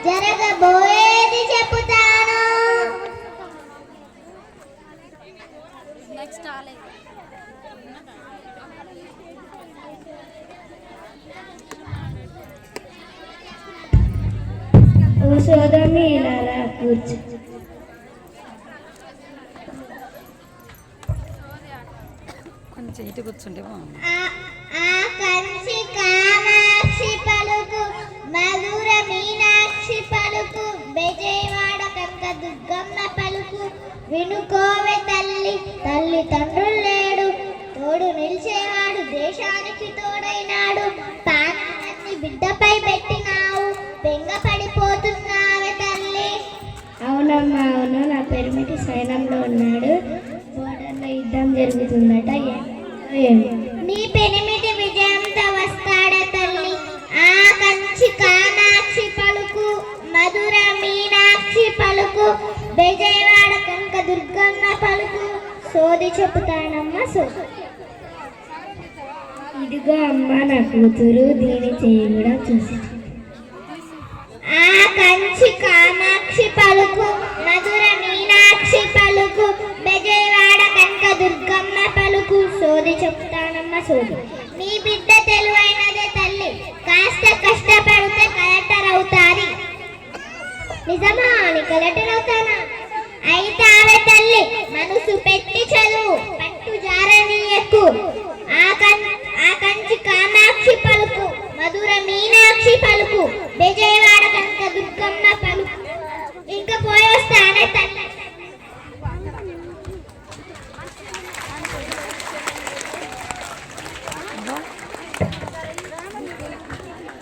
జరగబోయేది చెబుతాను. ఓ సోదమి ఇలా కూర్చో. కొంచెం ఇటు కూర్చుంటే ఆ కంచి కామాక్షి పలుకు, మధుర మీనాక్షి పలుకు, బెజయవాడ కనక దుర్గమ్మ పలుకు. వినుకోవే తల్లి, తల్లి తండ్రులు లేడు, తోడు నిలిచేవాడు దేశానికి తోడైనాడు. పానాన్ని బిడ్డపై పెట్టినావు, బెంగ పడిపోతున్నావే తల్లి. అవునమ్మా అవును, నా పెరిమిటి సైన్యంలో ఉన్నాడు. బోర్డర్లో యుద్ధం జరుగుతుందట. నీ పెనిమిటి విజయంతో వస్తాడా తల్లి. ఆ కంచి కామాక్షి పలుకు, మధుర మీనాక్షి పలుకు, బెజయవాడ కనక దుర్గమ్మ పలుకు. సోది చెబుతానమ్మా సోది. ఇదిగో అమ్మ నా కూతురు, దీని చేయి కూడా చూసి. ఆ కంచి కామాక్షి పలుకు, మధుర మీనాక్షి పలుకు, బెజయవాడ కనక దుర్గమ్మ పలుకు. సోది చెప్తానమ్మ సోది. నీ బిడ్డ తెలివైనదే తల్లి, కాస్త కష్టపడితే కలెక్టర్ అవుతాది. నిజమా? నీ కలెక్టర్ అవుతానా? అయితావే తల్లి, మనసు పెట్టి చదువు, పట్టు జారనీయకు. ఆ కంచి కామాక్షి పలుకు, మధుర మీనాక్షి పలుకు, బెజయవాడ కనక దుర్గమ్మ పలుకు. ఇంకా పోయి వస్తానే తల్లి.